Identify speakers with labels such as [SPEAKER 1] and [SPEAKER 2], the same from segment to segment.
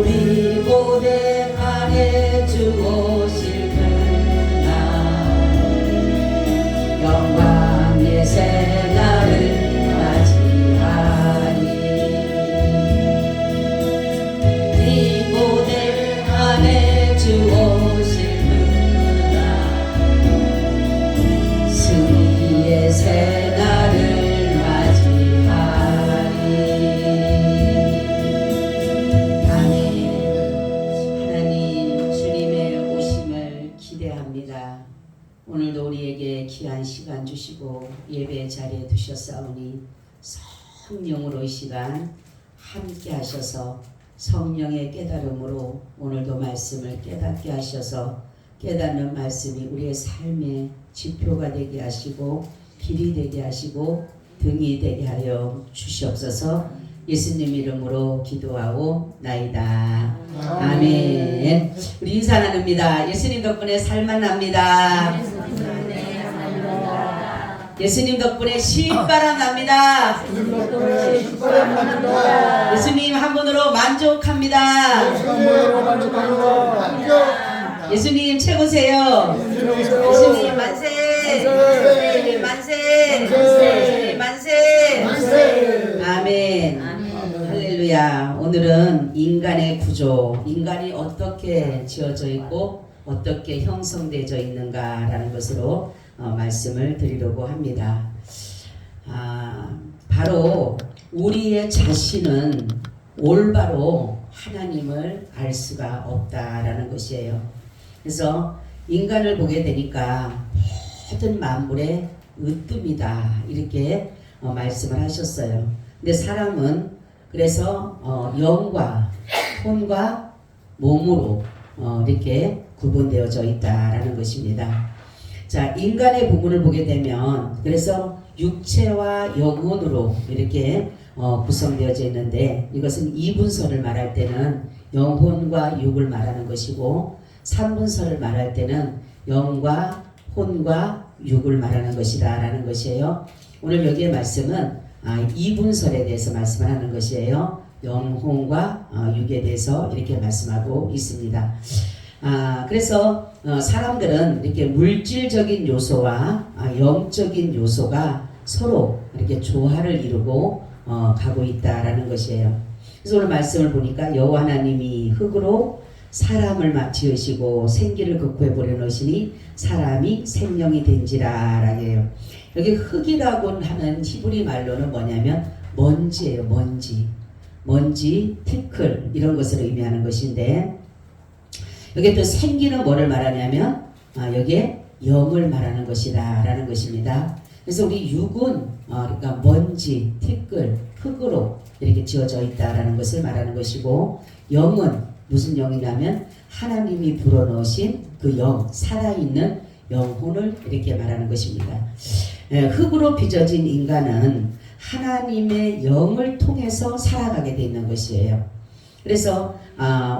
[SPEAKER 1] 우리 모든 안에 주 오실 그날 영광의 새날을 맞이하니 우리 모든 안에 주 오실 그날 승리의 새날을 오늘도 우리에게 귀한 시간 주시고 예배 자리에 두셨사오니 성령으로 이 시간 함께 하셔서 성령의 깨달음으로 오늘도 말씀을 깨닫게 하셔서 깨닫는 말씀이 우리의 삶의 지표가 되게 하시고 길이 되게 하시고 등이 되게 하여 주시옵소서. 예수님 이름으로 기도하고 나이다. 아멘. 우리 인사 나눕니다. 예수님 덕분에 살만 납니다. 예수님 덕분에 신바람 납니다. 예수님 한 분으로 만족합니다. 예수님 최고세요. 예수님 만세. 예수님 만세. 예수님 만세. 아멘. 할렐루야. 오늘은 인간의 구조, 인간이 어떻게 지어져 있고 어떻게 형성되어 있는가라는 것으로 말씀을 드리려고 합니다. 바로 우리의 자신은 올바로 하나님을 알 수가 없다라는 것이에요. 그래서 인간을 보게 되니까 모든 만물의 으뜸이다 이렇게 말씀을 하셨어요. 근데 사람은 그래서 영과 혼과 몸으로 이렇게 구분되어져 있다라는 것입니다. 자, 인간의 부분을 보게 되면 그래서 육체와 영혼으로 이렇게 구성되어져 있는데 이것은 2분서를 말할 때는 영혼과 육을 말하는 것이고 3분서를 말할 때는 영과 혼과 육을 말하는 것이다 라는 것이에요. 오늘 여기의 말씀은 2분설에 대해서 말씀을 하는 것이에요. 영혼과 육에 대해서 이렇게 말씀하고 있습니다. 그래서 사람들은 이렇게 물질적인 요소와 영적인 요소가 서로 이렇게 조화를 이루고 가고 있다라는 것이에요. 그래서 오늘 말씀을 보니까 여호와 하나님이 흙으로 사람을 지으시고 생기를 극호에 보내놓으시니 사람이 생명이 된지라 해요. 여기 흙이라고 하는 히브리 말로는 뭐냐면 먼지예요. 먼지, 티클 이런 것을 의미하는 것인데 여기에 또 생기는 뭐를 말하냐면 여기에 영을 말하는 것이다 라는 것입니다. 그래서 우리 육은 그러니까 먼지, 티끌, 흙으로 이렇게 지어져 있다라는 것을 말하는 것이고 영은 무슨 영이냐면 하나님이 불어넣으신 그 영, 살아있는 영혼을 이렇게 말하는 것입니다. 흙으로 빚어진 인간은 하나님의 영을 통해서 살아가게 되어 있는 것이에요. 그래서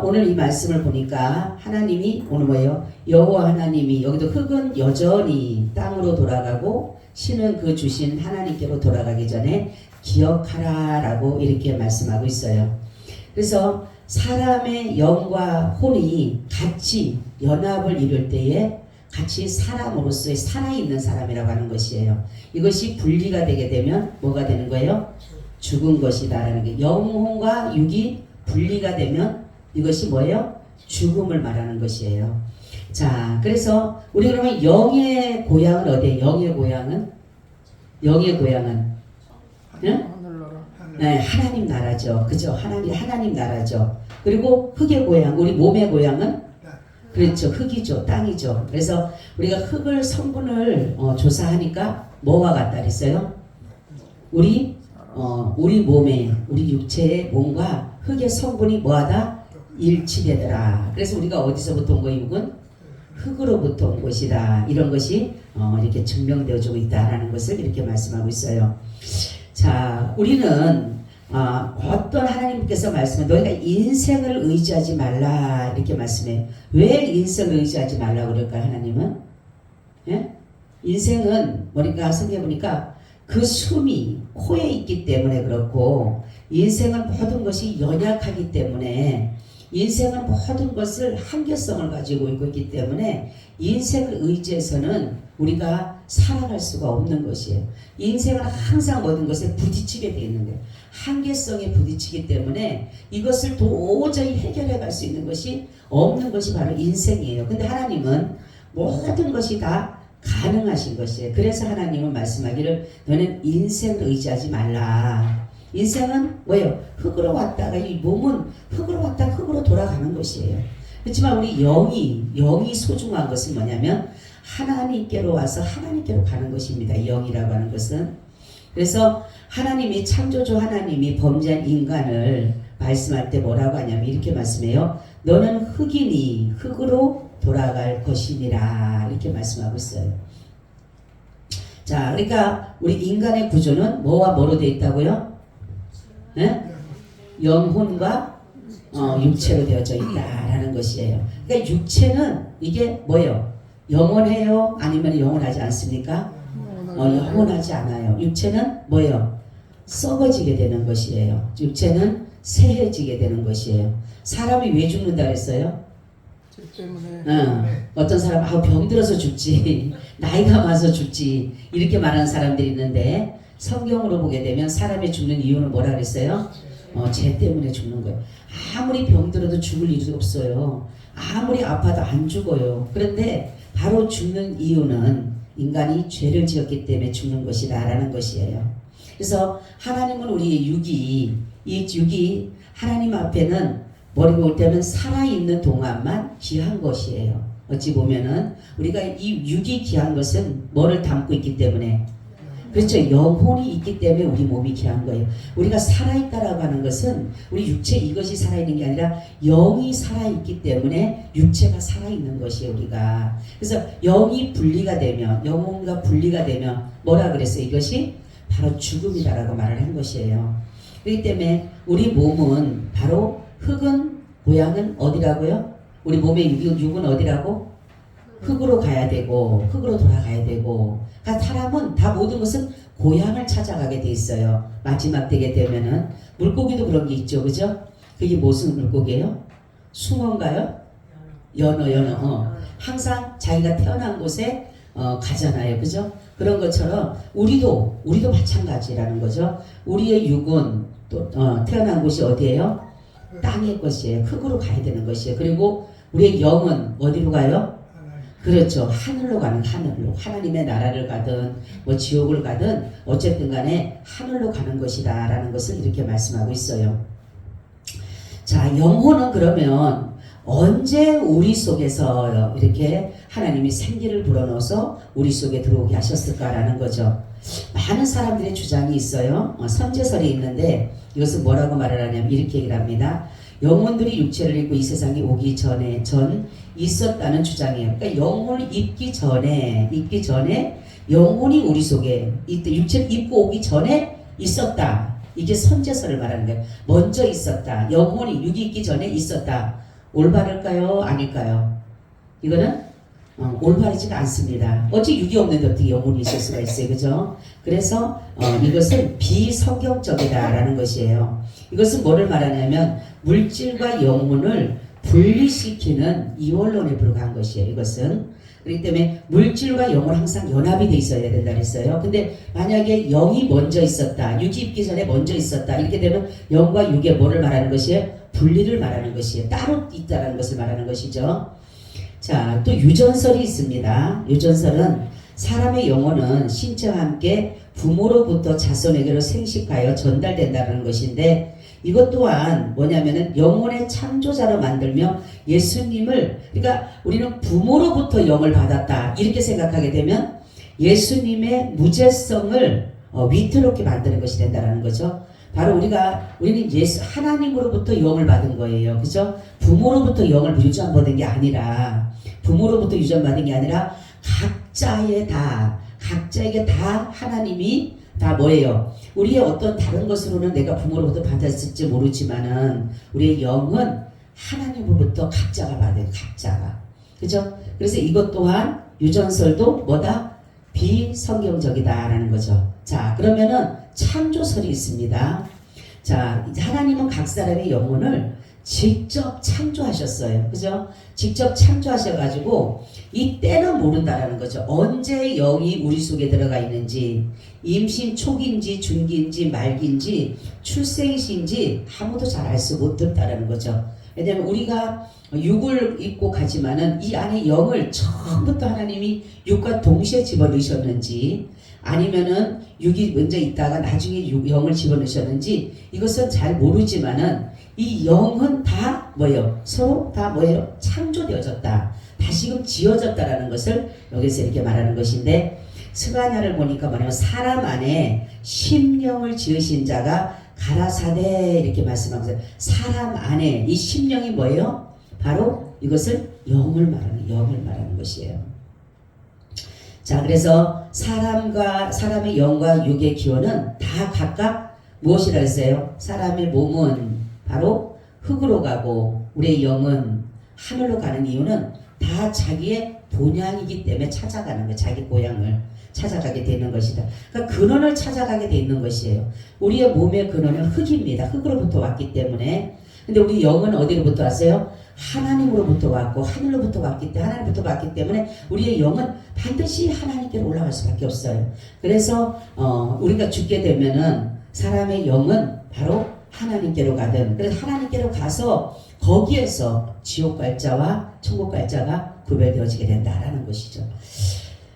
[SPEAKER 1] 오늘 이 말씀을 보니까 하나님이 오늘 뭐예요? 여호와 하나님이 여기도 흙은 여전히 땅으로 돌아가고 신은 그 주신 하나님께로 돌아가기 전에 기억하라 라고 이렇게 말씀하고 있어요. 그래서 사람의 영과 혼이 같이 연합을 이룰 때에 같이 사람으로서의 살아있는 사람이라고 하는 것이에요. 이것이 분리가 되게 되면 뭐가 되는 거예요? 죽은 것이다 라는 게 영혼과 육이 분리가 되면 이것이 뭐예요? 죽음을 말하는 것이에요. 자, 그래서 우리 그러면 영의 고향은 어디예요? 영의 고향은 응? 네, 하나님 나라죠. 그죠? 하나님 나라죠. 그리고 흙의 고향, 우리 몸의 고향은 그렇죠. 흙이죠. 땅이죠. 그래서 우리가 흙을 성분을 조사하니까 뭐와 같다 그랬어요? 우리 몸에, 우리 육체의 몸과 흙의 성분이 뭐하다? 일치되더라. 그래서 우리가 어디서부터 온 거예요? 육은 흙으로부터 온 것이다. 이런 것이 이렇게 증명되어지고 있다라는 것을 이렇게 말씀하고 있어요. 자, 우리는 어떤 하나님께서 말씀해 너희가 인생을 의지하지 말라 이렇게 말씀해. 왜 인생을 의지하지 말라 그럴까요? 하나님은? 예? 인생은 우리가 생각해보니까 그 숨이 코에 있기 때문에 그렇고 인생은 모든 것이 연약하기 때문에 인생은 모든 것을 한계성을 가지고 있기 때문에 인생을 의지해서는 우리가 살아갈 수가 없는 것이에요. 인생은 항상 모든 것에 부딪히게 되어 있는 거예요. 한계성에 부딪히기 때문에 이것을 도저히 해결해 갈 수 있는 것이 없는 것이 바로 인생이에요. 근데 하나님은 모든 것이 다 가능하신 것이에요. 그래서 하나님은 말씀하기를 너는 인생을 의지하지 말라. 인생은 뭐예요? 흙으로 왔다가 이 몸은 흙으로 왔다가 흙으로 돌아가는 것이에요. 그렇지만 우리 영이 소중한 것은 뭐냐면 하나님께로 와서 하나님께로 가는 것입니다. 영이라고 하는 것은. 그래서 하나님이 창조주 하나님이 범죄한 인간을 말씀할 때 뭐라고 하냐면 이렇게 말씀해요. 너는 흙이니 흙으로 돌아갈 것이니라 이렇게 말씀하고 있어요. 자, 그러니까 우리 인간의 구조는 뭐와 뭐로 되어 있다고요? 네? 영혼과 육체로 되어져 있다라는 것이에요. 그러니까 육체는 이게 뭐예요? 영원해요? 아니면 영원하지 않습니까? 영원하지 않아요. 육체는 뭐예요? 썩어지게 되는 것이에요. 육체는 쇠해지게 되는 것이에요. 사람이 왜 죽는다 그랬어요? 어떤 사람 병들어서 죽지 나이가 많아서 죽지 이렇게 말하는 사람들이 있는데 성경으로 보게 되면 사람이 죽는 이유는 뭐라 그랬어요? 죄 때문에 죽는 거예요. 아무리 병들어도 죽을 일이 없어요. 아무리 아파도 안 죽어요. 그런데 바로 죽는 이유는 인간이 죄를 지었기 때문에 죽는 것이다 라는 것이에요. 그래서 하나님은 우리의 이 육이 하나님 앞에는 머리가 올 때는 살아있는 동안만 귀한 것이에요. 어찌 보면은 우리가 이 육이 귀한 것은 뭐를 담고 있기 때문에 그렇죠. 영혼이 있기 때문에 우리 몸이 귀한 거예요. 우리가 살아있다라고 하는 것은 우리 육체 이것이 살아있는 게 아니라 영이 살아있기 때문에 육체가 살아있는 것이에요. 우리가. 그래서 영이 분리가 되면 영혼과 분리가 되면 뭐라 그랬어요? 이것이 바로 죽음이다라고 말을 한 것이에요. 그렇기 때문에 우리 몸은 바로 흙은 고향은 어디라고요? 우리 몸의 육은 어디라고? 흙으로 가야 되고 흙으로 돌아가야 되고 그러니까 사람은 다 모든 것은 고향을 찾아가게 돼 있어요. 마지막 때게 되면은 물고기도 그런 게 있죠. 그죠? 그게 무슨 물고기예요? 숭어인가요? 연어. 항상 자기가 태어난 곳에 가잖아요. 그죠? 그런 것처럼 우리도 마찬가지라는 거죠. 우리의 육은 또 태어난 곳이 어디예요? 땅의 것이에요. 흙으로 가야 되는 것이에요. 그리고 우리의 영은 어디로 가요? 그렇죠. 하늘로 가는 하늘로. 하나님의 나라를 가든 뭐 지옥을 가든 어쨌든 간에 하늘로 가는 것이다 라는 것을 이렇게 말씀하고 있어요. 자, 영혼은 그러면 언제 우리 속에서 이렇게 하나님이 생기를 불어넣어서 우리 속에 들어오게 하셨을까라는 거죠. 많은 사람들의 주장이 있어요. 선제설이 있는데 이것은 뭐라고 말을 하냐면 이렇게 얘기를 합니다. 영혼들이 육체를 입고 이 세상에 오기 전에 있었다는 주장이에요. 그러니까 영혼을 입기 전에 영혼이 우리 속에 육체를 입고 오기 전에 있었다. 이게 선제설을 말하는 거예요. 먼저 있었다. 영혼이 육이 있기 전에 있었다. 올바를까요? 아닐까요? 이거는 올바르지가 않습니다. 어찌 육이 없는데 어떻게 영혼이 있을 수가 있어요. 그죠? 그래서 이것은 비성경적이다라는 것이에요. 이것은 뭐를 말하냐면 물질과 영혼을 분리시키는 이원론에 불과한 것이에요. 이것은. 그렇기 때문에 물질과 영은 항상 연합이 돼 있어야 된다 그랬어요. 근데 만약에 영이 먼저 있었다. 육이 있기 전에 먼저 있었다. 이렇게 되면 영과 육의 뭐를 말하는 것이에요? 분리를 말하는 것이에요. 따로 있다는 것을 말하는 것이죠. 자, 또 유전설이 있습니다. 유전설은 사람의 영혼은 신체와 함께 부모로부터 자손에게로 생식하여 전달된다는 것인데 이것 또한 뭐냐면은 영혼의 창조자로 만들며 예수님을 그러니까 우리는 부모로부터 영을 받았다 이렇게 생각하게 되면 예수님의 무죄성을 위태롭게 만드는 것이 된다는 거죠. 바로 우리는 하나님으로부터 영을 받은 거예요. 그죠? 부모로부터 영을 유전받은 게 아니라 각자에게 다 하나님이 다 뭐예요? 우리의 어떤 다른 것으로는 내가 부모로부터 받았을지 모르지만은 우리의 영은 하나님으로부터 각자가 받아요. 각자가. 그죠? 그래서 이것 또한 유전설도 뭐다? 비성경적이다라는 거죠. 자, 그러면은 창조설이 있습니다. 자, 하나님은 각 사람의 영혼을 직접 창조하셨어요. 그죠? 직접 창조하셔가지고 이 때는 모른다라는 거죠. 언제 영이 우리 속에 들어가 있는지, 임신 초기인지 중기인지 말기인지 출생시인지 아무도 잘 알 수 못했다라는 거죠. 왜냐하면 우리가 육을 입고 가지만은 이 안에 영을 처음부터 하나님이 육과 동시에 집어넣으셨는지, 아니면은 육이 먼저 있다가 나중에 영을 집어넣으셨는지 이것은 잘 모르지만은 이 영은 다 뭐예요? 서로 다 뭐예요? 창조되어졌다. 다시금 지어졌다라는 것을 여기서 이렇게 말하는 것인데, 스가랴를 보니까 뭐냐면 사람 안에 심령을 지으신 자가 가라사대 이렇게 말씀하면서, 사람 안에 이 심령이 뭐예요? 바로 이것을 영을 말하는 것이에요. 자, 그래서 사람의 영과 육의 기원은 다 각각 무엇이라 했어요? 사람의 몸은 바로 흙으로 가고 우리의 영은 하늘로 가는 이유는 다 자기의 본향이기 때문에 찾아가는 거예요. 자기 고향을 찾아가게 되는 것이다. 그러니까 근원을 찾아가게 되 있는 것이에요. 우리의 몸의 근원은 흙입니다. 흙으로부터 왔기 때문에. 근데 우리 영은 어디로부터 왔어요? 하나님으로부터 왔고 하늘로부터 왔기 때문에, 하나님부터 왔기 때문에 우리의 영은 반드시 하나님께로 올라갈 수밖에 없어요. 그래서 우리가 죽게 되면은 사람의 영은 바로 하나님께로 가든, 그래서 하나님께로 가서 거기에서 지옥 갈 자와 천국 갈 자가 구별되어지게 된다라는 것이죠.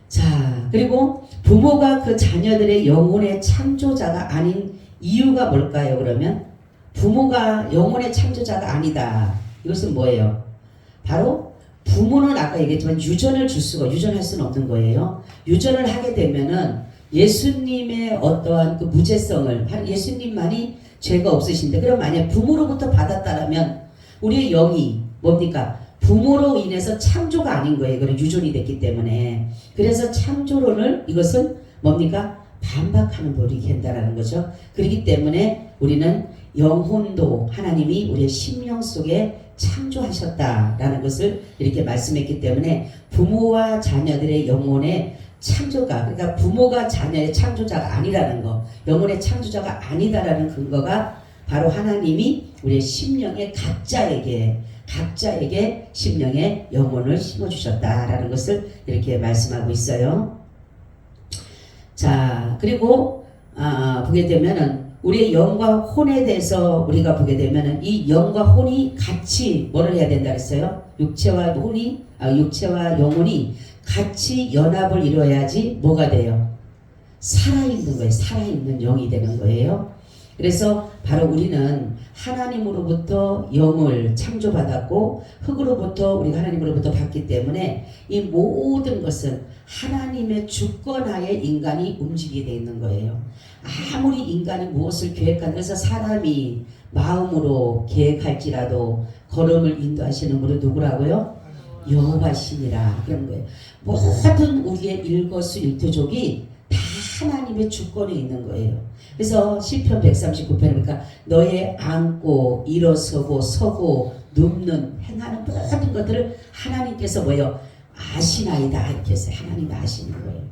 [SPEAKER 1] 자, 그리고 부모가 그 자녀들의 영혼의 창조자가 아닌 이유가 뭘까요? 그러면 부모가 영혼의 창조자가 아니다. 이것은 뭐예요? 바로 부모는 아까 얘기했지만 유전할 수는 없는 거예요. 유전을 하게 되면은 예수님의 어떠한 그 무죄성을, 예수님만이 죄가 없으신데, 그럼 만약 부모로부터 받았다라면 우리의 영이 뭡니까? 부모로 인해서 창조가 아닌 거예요. 그런 유전이 됐기 때문에. 그래서 창조론을, 이것은 뭡니까? 반박하는 법이 된다라는 거죠. 그렇기 때문에 우리는 영혼도 하나님이 우리의 심령 속에 창조하셨다라는 것을 이렇게 말씀했기 때문에 부모와 자녀들의 영혼의 창조가, 그러니까 부모가 자녀의 창조자가 아니라는 거, 영혼의 창조자가 아니다라는 근거가 바로 하나님이 우리의 심령에 각자에게 심령에 영혼을 심어주셨다라는 것을 이렇게 말씀하고 있어요. 자, 그리고 보게 되면은 우리의 영과 혼에 대해서 우리가 보게 되면은 이 영과 혼이 같이 뭐를 해야 된다 그랬어요? 육체와 영혼이 같이 연합을 이루어야지 뭐가 돼요? 살아있는 거예요. 살아있는 영이 되는 거예요. 그래서 바로 우리는 하나님으로부터 영을 창조받았고 흙으로부터 우리가 하나님으로부터 받기 때문에 이 모든 것은 하나님의 주권하에 인간이 움직이게 되어 있는 거예요. 아무리 인간이 무엇을 계획하는, 그래서 사람이 마음으로 계획할지라도 걸음을 인도하시는 분은 누구라고요? 여호와시니라 그런 거예요. 모든 우리의 일거수일투족이 다 하나님의 주권에 있는 거예요. 그래서 시편 139편에 보니까 너의 앉고 일어서고 서고 눕는 행하는 모든 것들을 하나님께서 뭐예요? 아시나이다 이렇게 해서 하나님이 아시는 거예요.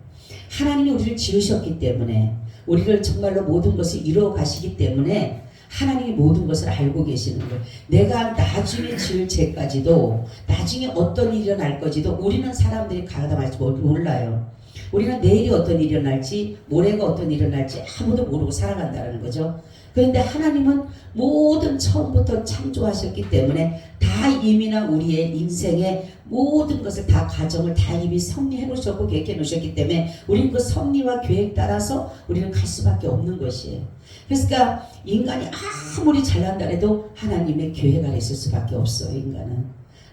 [SPEAKER 1] 하나님이 우리를 지으셨기 때문에, 우리를 정말로 모든 것을 이루어 가시기 때문에 하나님이 모든 것을 알고 계시는 거예요. 내가 나중에 지을 죄까지도, 나중에 어떤 일이 일어날 거지도 우리는 사람들이 가담할지 몰라요. 우리는 내일이 어떤 일이 일어날지, 모레가 어떤 일이 일어날지 아무도 모르고 살아간다는 거죠. 그런데 하나님은 모든 처음부터 창조하셨기 때문에 다 이미나 우리의 인생의 모든 것을 다 가정을 다 이미 섭리해 놓으셨고 계획해 놓으셨기 때문에 우리는 그 섭리와 계획 따라서 우리는 갈 수밖에 없는 것이에요. 그러니까 인간이 아무리 잘난다 해도 하나님의 계획 아래 있을 수밖에 없어요, 인간은.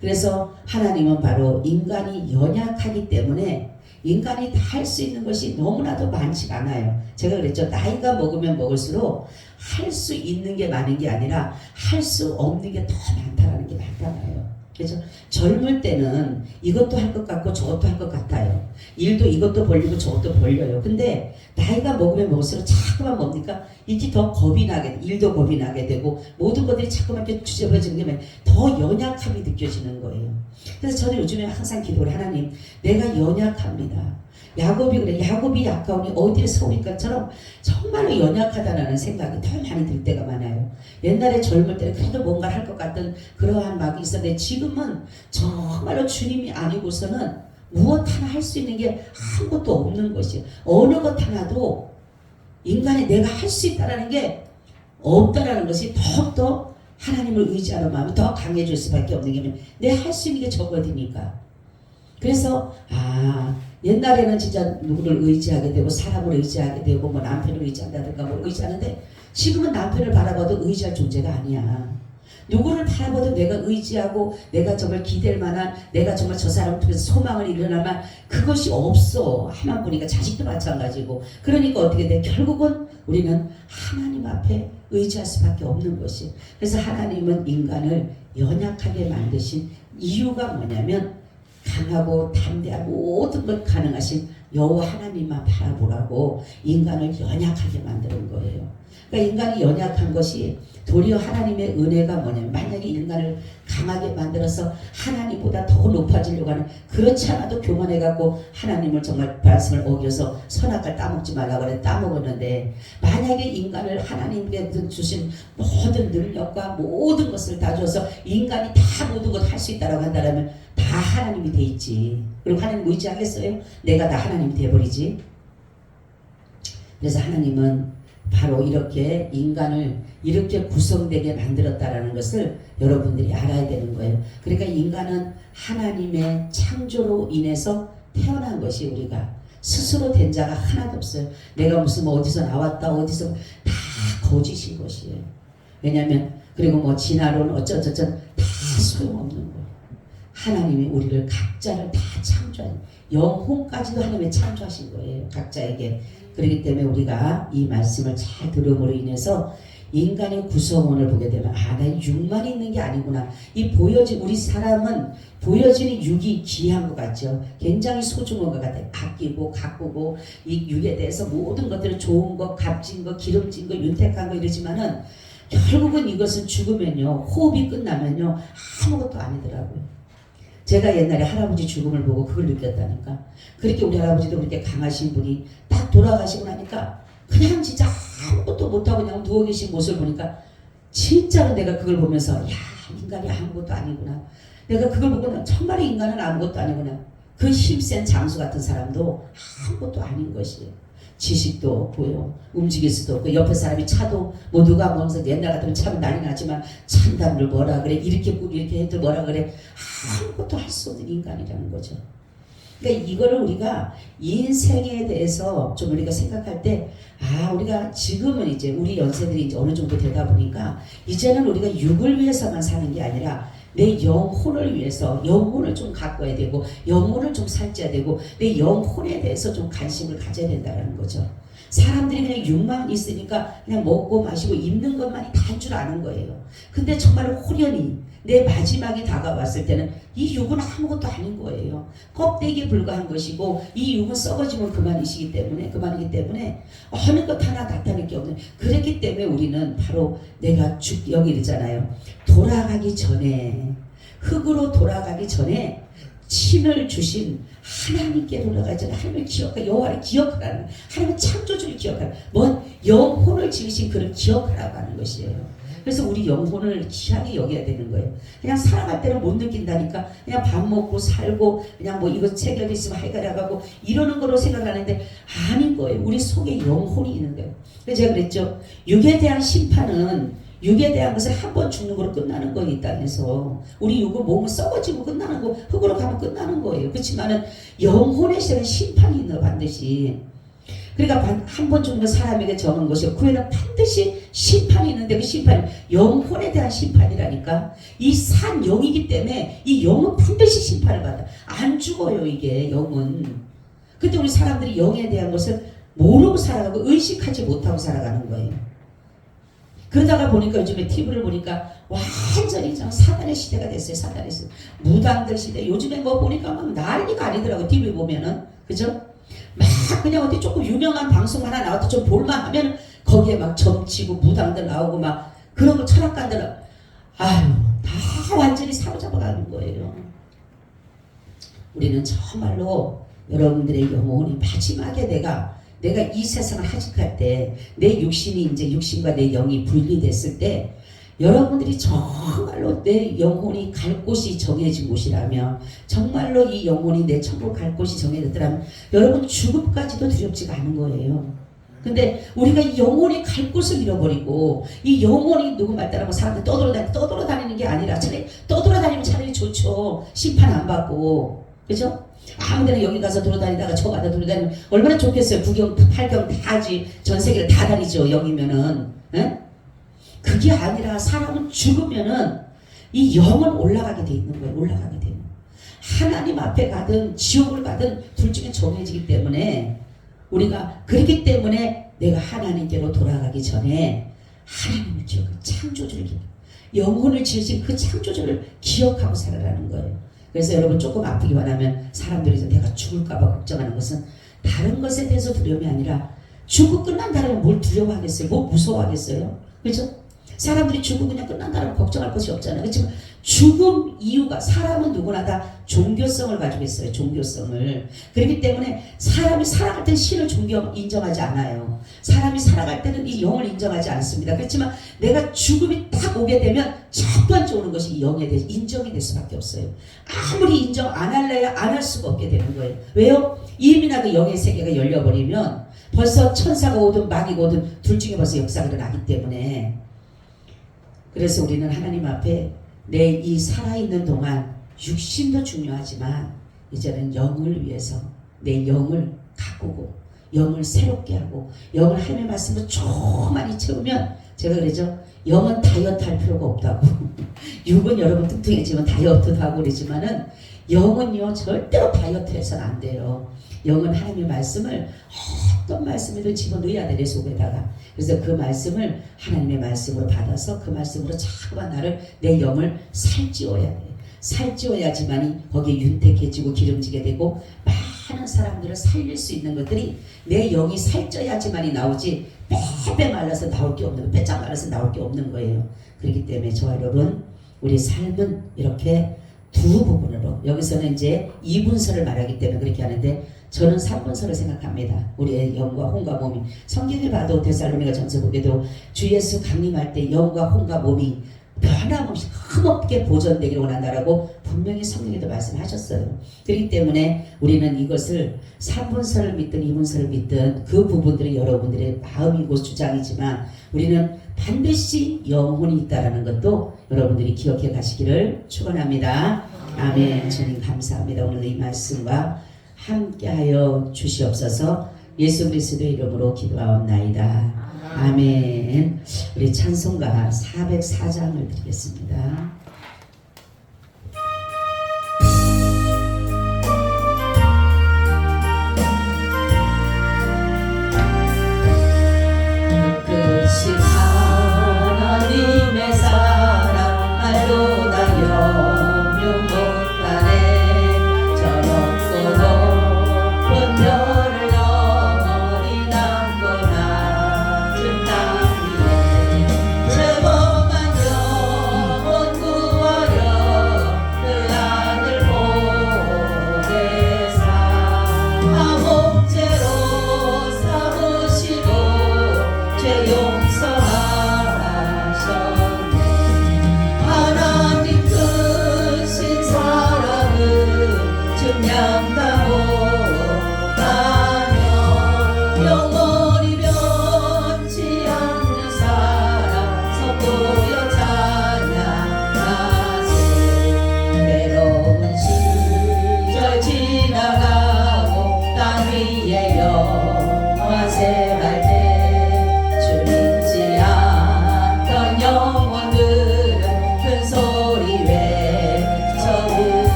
[SPEAKER 1] 그래서 하나님은 바로 인간이 연약하기 때문에 인간이 다 할 수 있는 것이 너무나도 많지가 않아요. 제가 그랬죠. 나이가 먹으면 먹을수록 할 수 있는 게 많은 게 아니라 할 수 없는 게 더 많다라는 게 많잖아요. 그죠? 젊을 때는 이것도 할 것 같고 저것도 할 것 같아요. 일도 이것도 벌리고 저것도 벌려요. 근데 나이가 먹으면 먹을수록 자꾸만 뭡니까? 이게 더 겁이 나게, 일도 겁이 나게 되고 모든 것들이 자꾸만 이렇게 주저해지는 게 더 연약함이 느껴지는 거예요. 그래서 저는 요즘에 항상 기도를 하나님, 내가 연약합니다. 야곱이 그래. 야곱이 약하오니 어디에 서울일 것처럼 정말로 연약하다는 생각이 더 많이 들 때가 많아요. 옛날에 젊을 때는 그래도 뭔가 할 것 같은 그러한 막이 있었는데 지금은 정말로 주님이 아니고서는 무엇 하나 할 수 있는 게 아무것도 없는 것이에요. 어느 것 하나도 인간이 내가 할 수 있다는 게 없다라는 것이 더욱더 하나님을 의지하는 마음이 더 강해질 수밖에 없는 게 내가 할 수 있는 게 적어지니까. 그래서 옛날에는 진짜 누구를 의지하게 되고 사람을 의지하게 되고 뭐 남편을 의지한다든가 뭐 의지하는데 지금은 남편을 바라봐도 의지할 존재가 아니야. 누구를 바라봐도 내가 의지하고 내가 정말 기댈 만한, 내가 정말 저 사람을 통해서 소망을 이뤄낼 만한 그것이 없어. 하나님 보니까 자식도 마찬가지고. 그러니까 어떻게 돼? 결국은 우리는 하나님 앞에 의지할 수밖에 없는 것이에요. 그래서 하나님은 인간을 연약하게 만드신 이유가 뭐냐면 강하고 담대하고 모든 것 가능하신 여호와 하나님만 바라보라고 인간을 연약하게 만드는 거예요. 그러니까 인간이 연약한 것이 도리어 하나님의 은혜가 뭐냐면 만약에 인간을 강하게 만들어서 하나님보다 더 높아지려고 하는, 그렇지 않아도 교만해갖고 하나님을 정말 말씀을 어겨서 선악과를 따먹지 말라고 그래 따먹었는데, 만약에 인간을 하나님께 주신 모든 능력과 모든 것을 다 줘서 인간이 다 모든 것 할 수 있다고 한다면 다 하나님이 돼 있지. 그리고 하나님 의지하겠어요? 내가 다 하나님이 돼버리지. 그래서 하나님은 바로 이렇게 인간을 이렇게 구성되게 만들었다라는 것을 여러분들이 알아야 되는 거예요. 그러니까 인간은 하나님의 창조로 인해서 태어난 것이, 우리가 스스로 된 자가 하나도 없어요. 내가 무슨 뭐 어디서 나왔다 어디서, 다 거짓인 것이에요. 왜냐하면 그리고 뭐 진화론 어쩌저쩌 다 소용없는 거예요. 하나님이 우리를 각자를 다 창조한, 영혼까지도 하나님이 창조하신 거예요. 각자에게. 그렇기 때문에 우리가 이 말씀을 잘 들음으로 인해서 인간의 구성원을 보게 되면 나 육만 있는 게 아니구나. 이 우리 사람은 보여지는 육이 귀한 것 같죠. 굉장히 소중한 것 같아요. 아끼고 가꾸고 이 육에 대해서 모든 것들을 좋은 거, 값진 거, 기름진 거, 윤택한 거 이러지만은 결국은 이것은 죽으면요, 호흡이 끝나면요 아무것도 아니더라고요. 제가 옛날에 할아버지 죽음을 보고 그걸 느꼈다니까. 그렇게 우리 할아버지도 그렇게 강하신 분이 딱 돌아가시고 나니까 그냥 진짜 아무것도 못하고 그냥 누워 계신 모습을 보니까 진짜로 내가 그걸 보면서 야, 인간이 아무것도 아니구나. 내가 그걸 보고는 정말 인간은 아무것도 아니구나. 그 힘센 장수 같은 사람도 아무것도 아닌 것이에요. 지식도 없고요, 움직일 수도 없고, 옆에 사람이 차도 뭐 누가 뭐서 옛날 같으면 차면 난리 나지만 찬담을 뭐라 그래, 이렇게 해도 뭐라 그래, 아무것도 할 수 없는 인간이라는 거죠. 그러니까 이거를 우리가 인생에 대해서 좀 우리가 생각할 때, 우리가 지금은 이제 우리 연세들이 이제 어느 정도 되다 보니까 이제는 우리가 육을 위해서만 사는 게 아니라 내 영혼을 위해서, 영혼을 좀 가꿔야 되고 영혼을 좀 살쪄야 되고 내 영혼에 대해서 좀 관심을 가져야 된다는 거죠. 사람들이 그냥 육만 있으니까 그냥 먹고 마시고 입는 것만이 다인 줄 아는 거예요. 근데 정말 호련히 내 마지막이 다가왔을 때는 이 육은 아무것도 아닌 거예요. 껍데기에 불과한 것이고 이 육은 썩어지면 그만이기 때문에 어느 것 하나 나타낼 게 없는. 그렇기 때문에 우리는 바로 내가 여기 이러잖아요. 돌아가기 전에, 흙으로 돌아가기 전에 신을 주신 하나님께 돌아가기 전에 하나님을 기억하라, 여호와를 기억하라는, 하나님의 창조주를 기억하라, 뭔 영혼을 지으신 그를 기억하라고 하는 것이에요. 그래서 우리 영혼을 귀하게 여겨야 되는 거예요. 그냥 살아갈 때는 못 느낀다니까. 그냥 밥 먹고 살고 그냥 뭐 이거 체결 있으면 해결하고 이러는 거로 생각하는데 아닌 거예요. 우리 속에 영혼이 있는 거예요. 그래서 제가 그랬죠. 육에 대한 심판은, 육에 대한 것을 한 번 죽는 거로 끝나는 거에 이 땅에서. 우리 육은 몸은 썩어지고 끝나는 거, 흙으로 가면 끝나는 거예요. 그렇지만은 영혼에 대한 심판이 있는 반드시. 그러니까 한 번 죽는 사람에게 정한 것이고 그 후에는 반드시 심판이 있는데 그 심판이 영혼에 대한 심판이라니까. 이 산 영이기 때문에 이 영은 반드시 심판을 받아. 안 죽어요 이게 영은. 근데 우리 사람들이 영에 대한 것을 모르고 살아가고 의식하지 못하고 살아가는 거예요. 그러다가 보니까 요즘에 TV를 보니까 완전히 좀 사단의 시대가 됐어요. 사단의 시대. 무당들 시대. 요즘에 뭐 보니까 막 난리가 아니더라고. TV 보면은. 그죠? 막 그냥 어디 조금 유명한 방송 하나 나와도 좀 볼만하면 거기에 막 점치고 무당들 나오고 막 그런 거 철학가들 아유 다 완전히 사로잡아가는 거예요. 우리는 정말로 여러분들의 영혼이 마지막에 내가 이 세상을 하직할 때 내 육신이 이제 육신과 내 영이 분리됐을 때 여러분들이 정말로 내 영혼이 갈 곳이 정해진 곳이라면 정말로 이 영혼이 내 천국 갈 곳이 정해졌더라면 여러분 죽음까지도 두렵지가 않은 거예요. 근데 우리가 이 영혼이 갈 곳을 잃어버리고 이 영혼이 누구 말 따라고 사람들 떠돌아다니는 게 아니라 차라리 떠돌아다니면 차라리 좋죠. 심판 안 받고 그죠? 아무데나 여기 가서 돌아다니다가 저 가서 돌아다니면 얼마나 좋겠어요. 구경 팔경 다 하지. 전 세계를 다 다니죠. 여기면은 에? 그게 아니라 사람은 죽으면은 이 영은 올라가게 돼 있는 거예요. 올라가게 되는 하나님 앞에 가든 지옥을 가든 둘 중에 정해지기 때문에 우리가 그렇기 때문에 내가 하나님께로 돌아가기 전에 하나님을 기억하고 창조주를 기억 영혼을 지으신 그 창조주를 기억하고 살아라는 거예요. 그래서 여러분 조금 아프기만 하면 사람들이 내가 죽을까봐 걱정하는 것은 다른 것에 대해서 두려움이 아니라 죽고 끝난다면 뭘 두려워하겠어요? 뭐 무서워하겠어요? 그렇죠? 사람들이 죽고 그냥 끝난다면 걱정할 것이 없잖아요. 그렇지만 죽음 이유가 사람은 누구나 다 종교성을 가지고 있어요. 종교성을. 그렇기 때문에 사람이 살아갈 때는 신을 인정하지 않아요. 사람이 살아갈 때는 이 영을 인정하지 않습니다. 그렇지만 내가 죽음이 딱 오게 되면 첫 번째 오는 것이 이 영에 대해서 인정이 될 수밖에 없어요. 아무리 인정 안 할래야 안 할 수가 없게 되는 거예요. 왜요? 이민아 그 영의 세계가 열려버리면 벌써 천사가 오든 마귀가 오든 둘 중에 벌써 역사가 일어나기 때문에 그래서 우리는 하나님 앞에 내 이 살아있는 동안 육신도 중요하지만 이제는 영을 위해서 내 영을 가꾸고 영을 새롭게 하고 영을 하나님의 말씀으로 조금만 채우면 제가 그러죠. 영은 다이어트 할 필요가 없다고. 육은 여러분 뚱뚱해지면 다이어트도 하고 그러지만은 영은요 절대로 다이어트 해서는 안 돼요. 영은 하나님의 말씀을 어떤 말씀이든 집어넣어야 돼 내 속에다가. 그래서 그 말씀을 하나님의 말씀으로 받아서 그 말씀으로 자꾸만 나를 내 영을 살찌워야 돼. 살찌워야지만이 거기에 윤택해지고 기름지게 되고 많은 사람들을 살릴 수 있는 것들이 내 영이 살쪄야지만이 나오지 빼빼 말라서 나올 게 없는 거, 빼짝 말라서 나올 게 없는 거예요. 그렇기 때문에 저와 여러분 우리 삶은 이렇게 두 부분으로 여기서는 이제 2분서를 말하기 때문에 그렇게 하는데 저는 3분서를 생각합니다. 우리의 영과 혼과 몸이 성경에 봐도 데살로니가 전서 보게도 주 예수 강림할 때 영과 혼과 몸이 변함없이 흠없게 보존되기를 원한다라고 분명히 성경에도 말씀하셨어요. 그렇기 때문에 우리는 이것을 3분서를 믿든 2분서를 믿든 그 부분들이 여러분들의 마음이고 주장이지만 우리는 반드시 영혼이 있다라는 것도 여러분들이 기억해 가시기를 축원합니다. 아멘. 주님 감사합니다. 오늘 이 말씀과 함께하여 주시옵소서. 예수 그리스도의 이름으로 기도하옵나이다. 아멘. 우리 찬송가 404장을 드리겠습니다. 끝이 하나님의 사랑 말로 다 영영 못하네. 저 높고 높은 별을 넘어 이 남고 낮은 땅 위에 제법한 영혼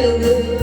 [SPEAKER 1] 마음은